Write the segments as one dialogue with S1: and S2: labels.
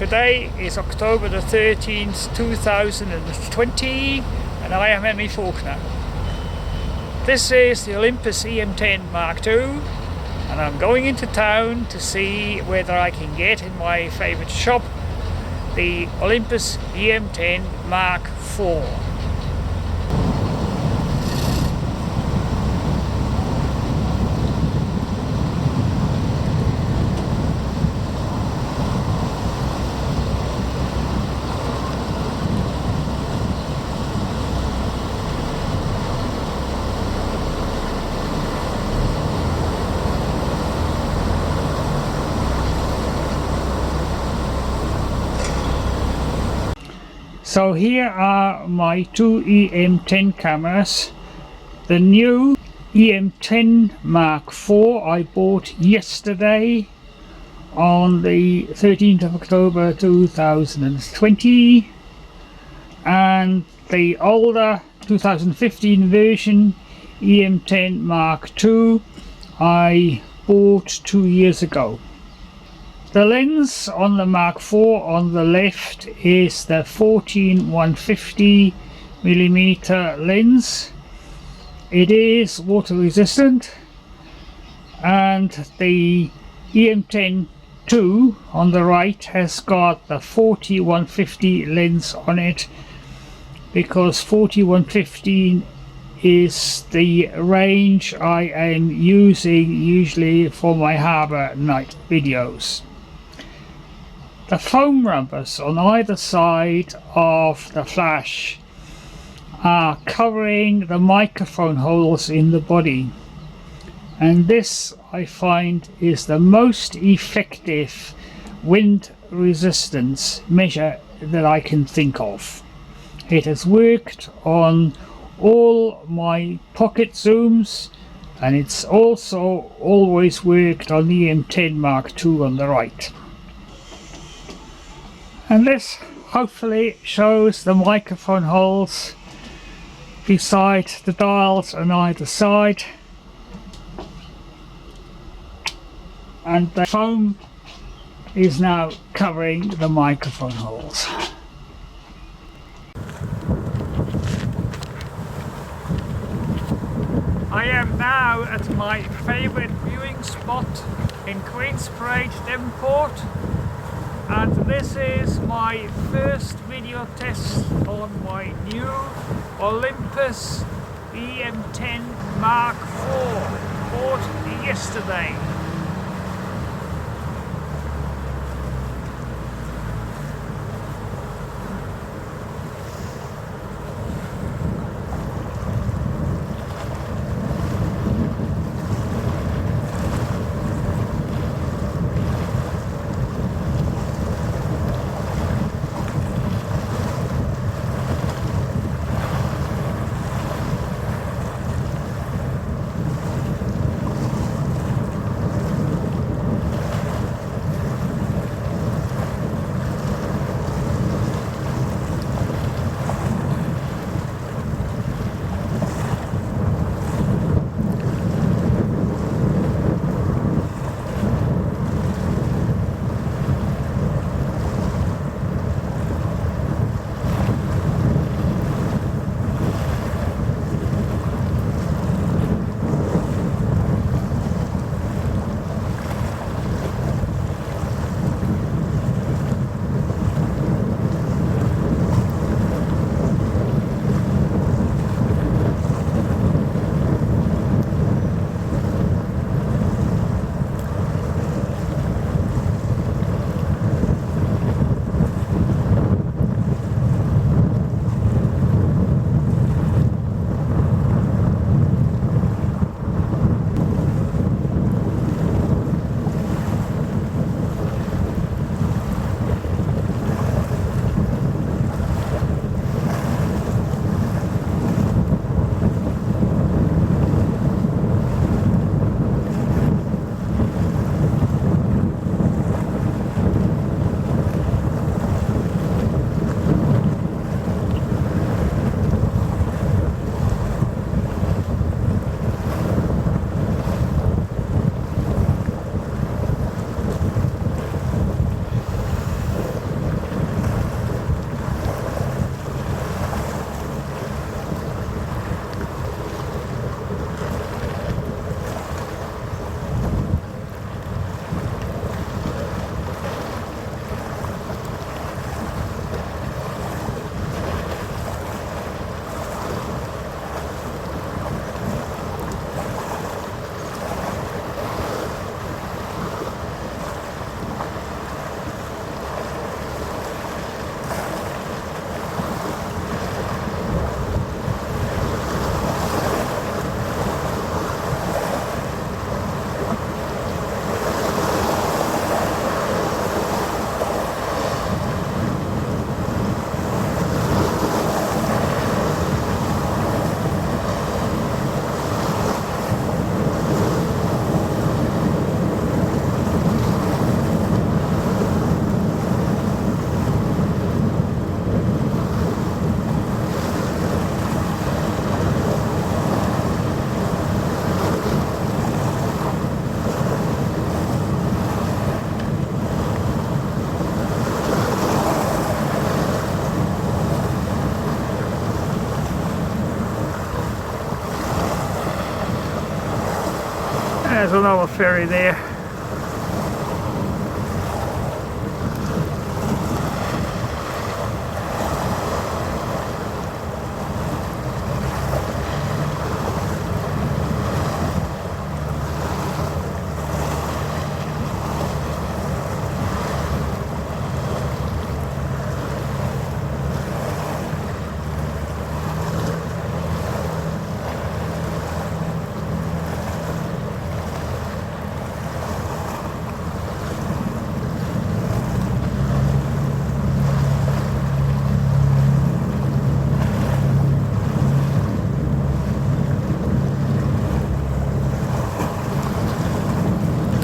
S1: Today is October the 13th 2020 and I am Henry Faulkner. This is the Olympus E-M10 Mark II and I'm going into town to see whether I can get in my favourite shop the Olympus E-M10 Mark IV. So here are my two E-M10 cameras. The new E-M10 Mark IV I bought yesterday on the 13th of October 2020, and the older 2015 version E-M10 Mark II I bought 2 years ago. The lens on the Mark IV on the left is the 14-150mm lens. It is water resistant, and the E-M10 II on the right has got the 40-150 lens on it, because 40-150 is the range I am using usually for my harbour night videos. The foam rubbers on either side of the flash are covering the microphone holes in the body, and this I find is the most effective wind resistance measure that I can think of. It has worked on all my pocket zooms, and it's also always worked on the E-M10 Mark II on the right. And this hopefully shows the microphone holes beside the dials on either side, and the foam is now covering the microphone holes. I am now at my favourite viewing spot in Queensparade, Devonport, and this is my first video test on my new Olympus E-M10 Mark IV, bought yesterday. There's another ferry there.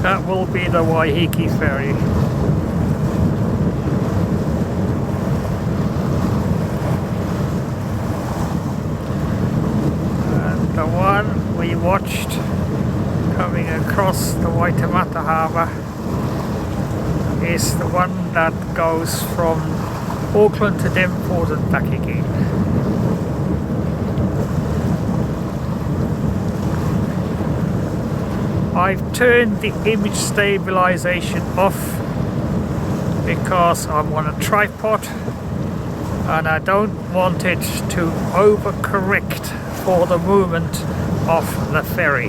S1: That will be the Waiheke ferry. And the one we watched coming across the Waitemata Harbour is the one that goes from Auckland to Devonport and back again. I've turned the image stabilization off because I'm on a tripod and I don't want it to overcorrect for the movement of the ferry.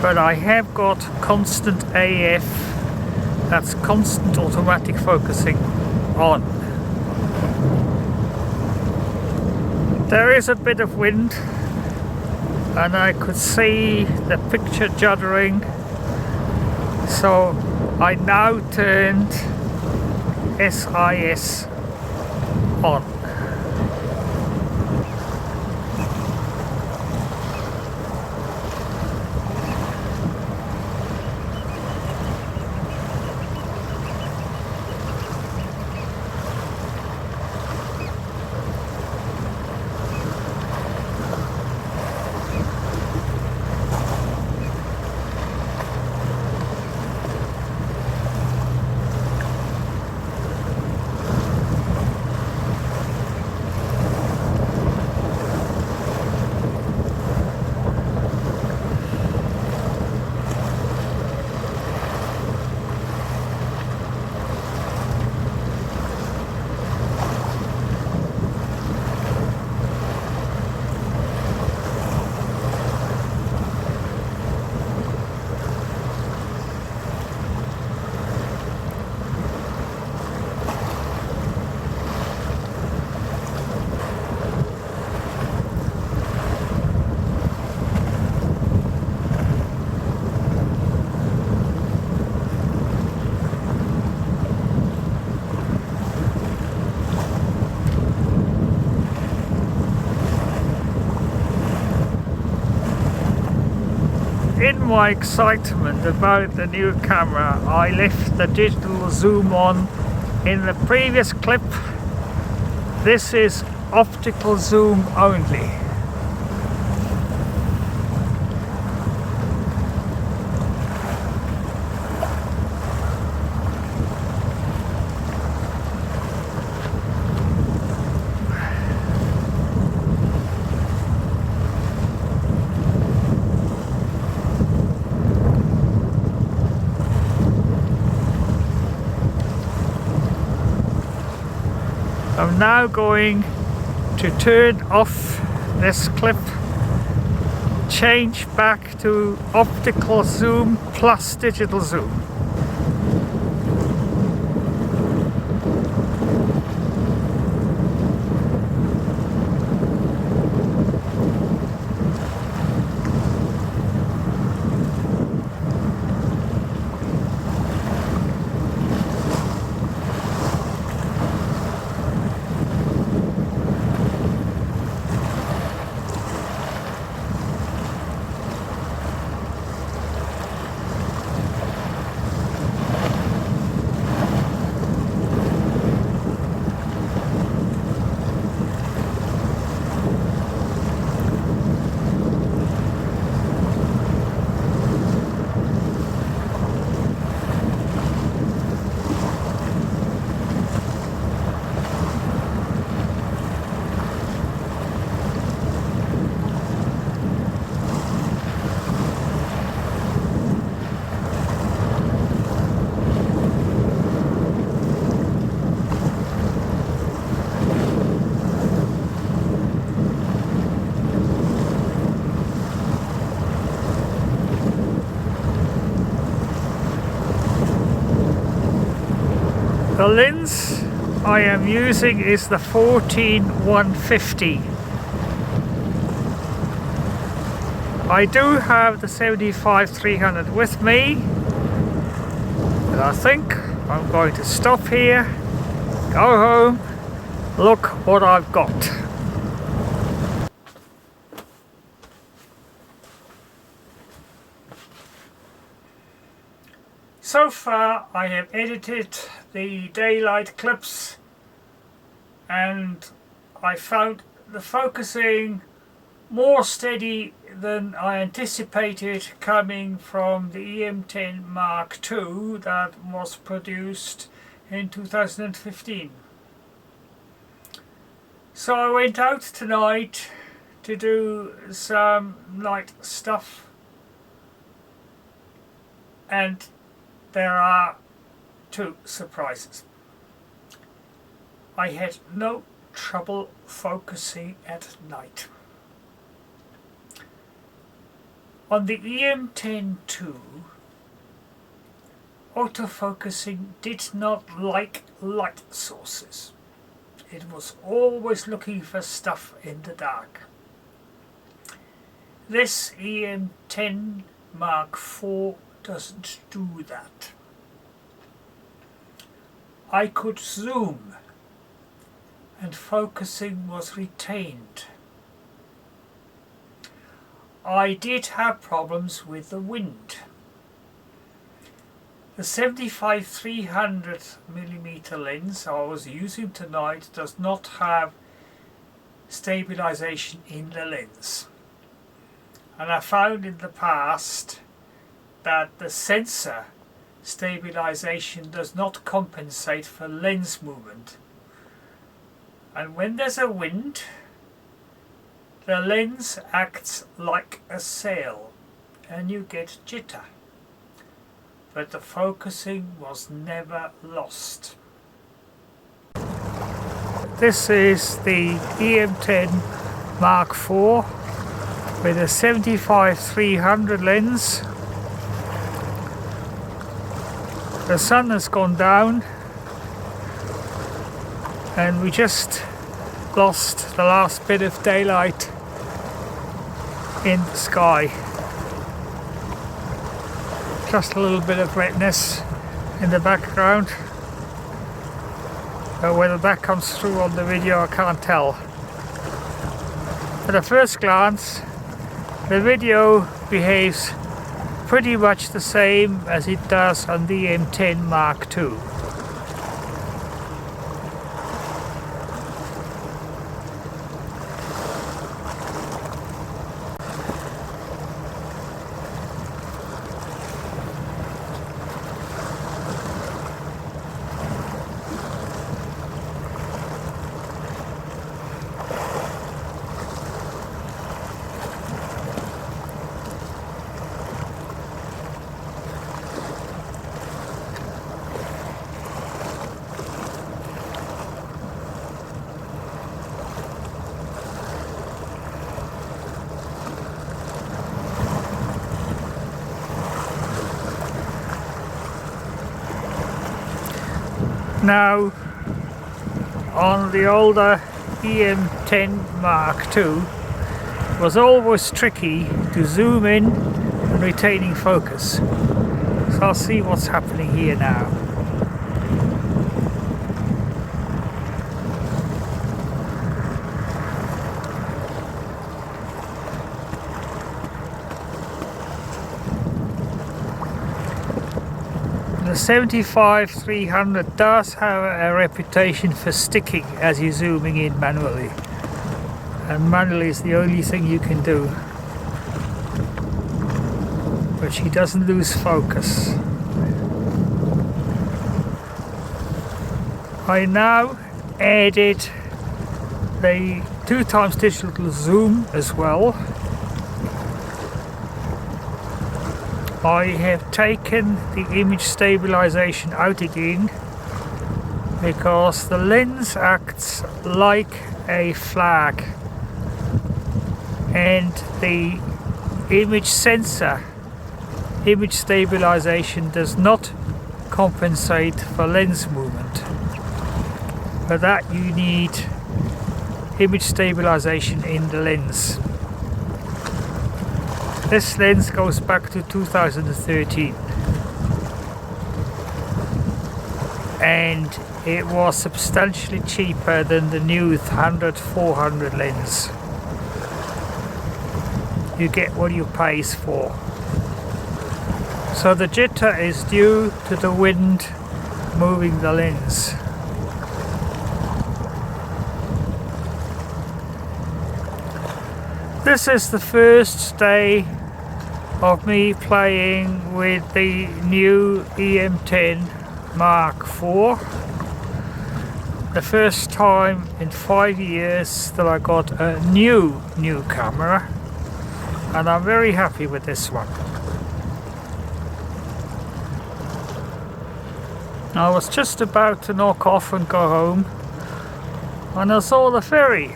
S1: But I have got constant AF, that's constant automatic focusing, on. There is a bit of wind and I could see the picture juddering, so I now turned SIS on. In my excitement about the new camera, I left the digital zoom on in the previous clip. This is optical zoom only. I'm now going to turn off this clip, change back to optical zoom plus digital zoom. The lens I am using is the 14-150. I do have the 75-300 with me, and I think I'm going to stop here, go home, look what I've got. So far I have edited the daylight clips and I found the focusing more steady than I anticipated coming from the E-M10 Mark II that was produced in 2015. So I went out tonight to do some night stuff, and there are two surprises. I had no trouble focusing at night. On the E-M10 II, autofocusing did not like light sources. It was always looking for stuff in the dark. This E-M10 Mark IV doesn't do that. I could zoom and focusing was retained. I did have problems with the wind. The 75-300mm lens I was using tonight does not have stabilization in the lens. And I found in the past that the sensor stabilization does not compensate for lens movement. And when there's a wind, the lens acts like a sail and you get jitter. But the focusing was never lost. This is the E-M10 Mark IV with a 75-300 lens. The sun has gone down and we just lost the last bit of daylight in the sky. Just a little bit of redness in the background, but whether that comes through on the video I can't tell. At a first glance the video behaves pretty much the same as it does on the E-M10 Mark II. Now, on the older E-M10 Mark II, it was always tricky to zoom in and retaining focus. So I'll see what's happening here now. The 75-300 does have a reputation for sticking as you're zooming in manually, and manually is the only thing you can do, but she doesn't lose focus. I now added the 2x digital zoom as well. I have taken the image stabilization out again because the lens acts like a flag and the image sensor, image stabilization, does not compensate for lens movement. For that you need image stabilization in the lens. This lens goes back to 2013 and it was substantially cheaper than the new 100-400 lens. You get what you pay for. So the jitter is due to the wind moving the lens. This is the first day of me playing with the new E-M10 Mark IV. The first time in 5 years that I got a new camera, and I'm very happy with this one. I was just about to knock off and go home and I saw the ferry.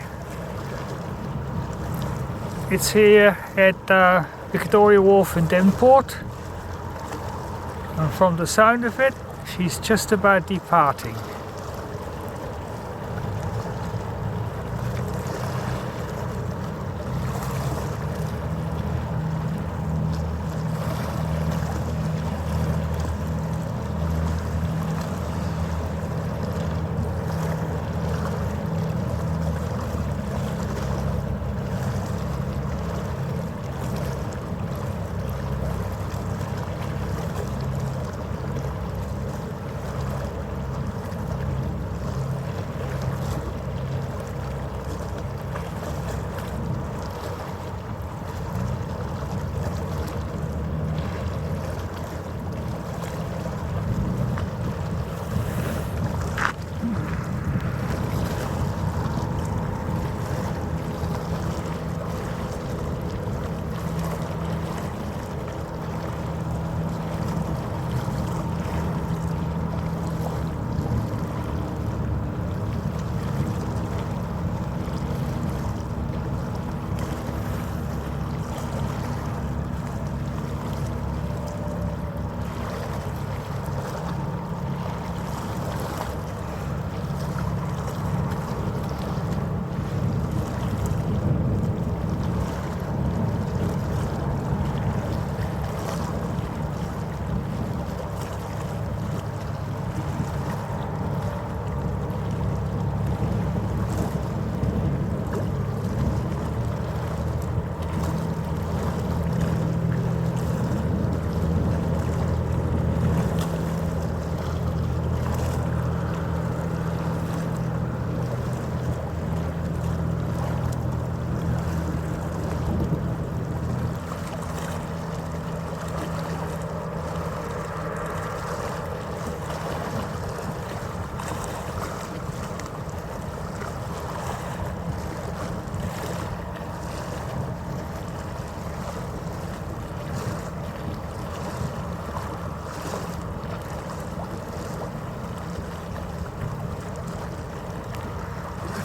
S1: It's here at Victoria Wharf in Devonport, and from the sound of it, she's just about departing.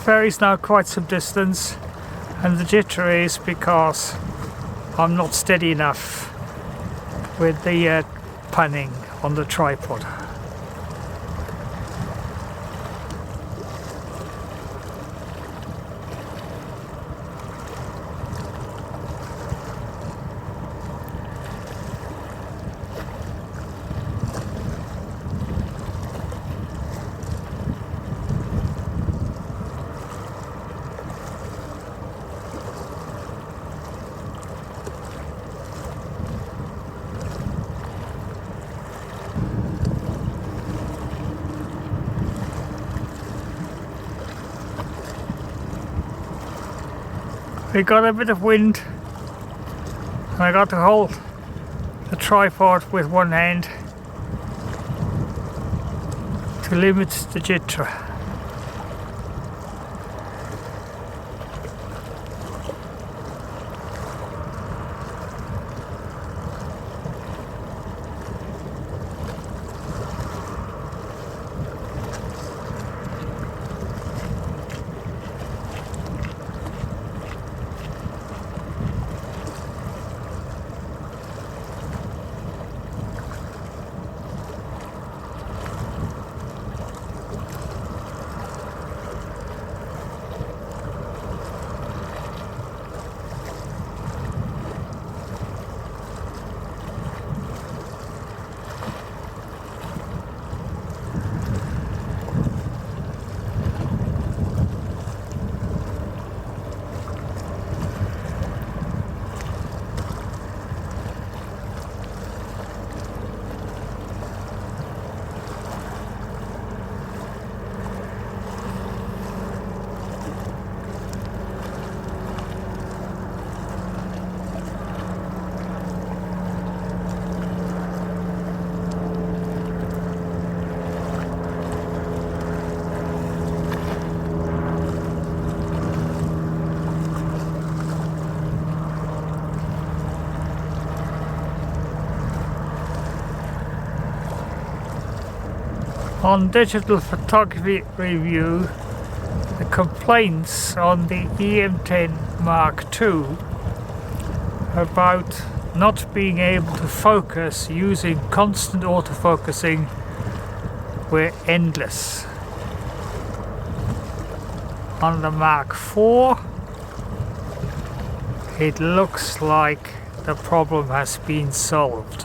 S1: The ferry's now quite some distance, and the jitter is because I'm not steady enough with the panning on the tripod. We got a bit of wind and I got to hold the tripod with one hand to limit the jitter. On Digital Photography Review, the complaints on the E-M10 Mark II about not being able to focus using constant autofocusing were endless. On the Mark IV, it looks like the problem has been solved.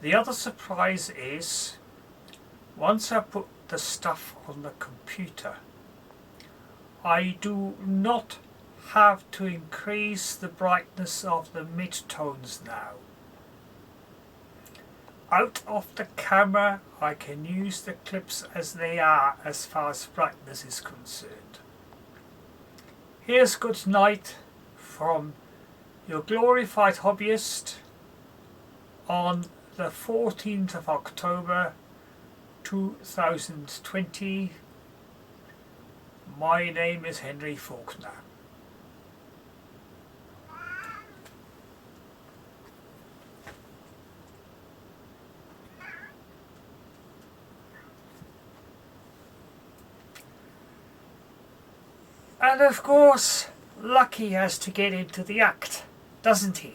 S1: The other surprise is, once I put the stuff on the computer, I do not have to increase the brightness of the mid-tones now. Out of the camera I can use the clips as they are as far as brightness is concerned. Here's good night from your glorified hobbyist on the 14th of October 2020. My name is Henry Faulkner. And of course, Lucky has to get into the act, doesn't he?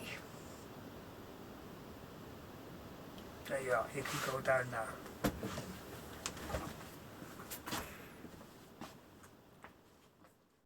S1: There you are, you can go down now.